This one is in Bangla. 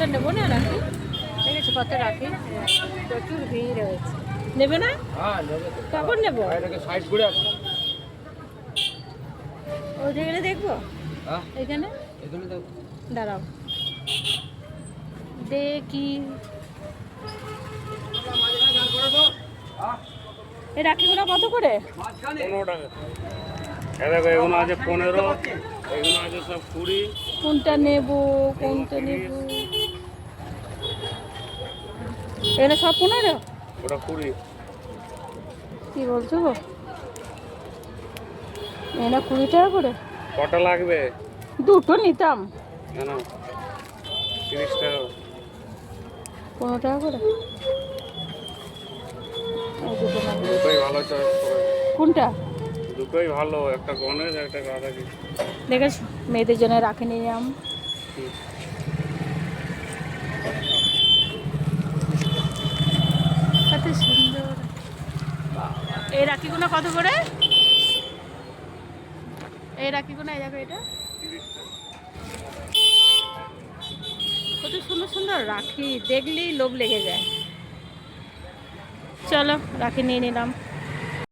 কোনটা নেবো না রাখি? দেখেছি কত রাখি, প্রচুর ভিড় রয়েছে। নেবে না? কখন নেবো? ওইখানে দেখবো, এখানে দাঁড়াও দেখি। এই রাখিগুলো কত করে? 15 টাকা। দেখো এগুলো আছে 15, এগুলো আছে সব 20। কোনটা নেব, কোনটা নেব? এগুলো সব 15? ওটা 20। কি বলছো গো? এটা 20 টাকা করে? কটা লাগবে? দুটো নিতাম। কেন? 30 টাকা। 15 টাকা করে? এই দুটো নাও। দুটোই ভালো চয়েস করে। কোনটা? দুটোই ভালো, একটা গণেশ একটা রাধা কৃষ্ণ। দেখেছো মেয়েদের জন্য রাখি নিলাম। কত সুন্দর। এই রাখিগুলো কত করে? এই রাখিগুলো এই দেখো, এটা কত সুন্দর সুন্দর রাখি, দেখলেই লোভ লেগে যায়। চলো রাখি নিয়ে নিলাম।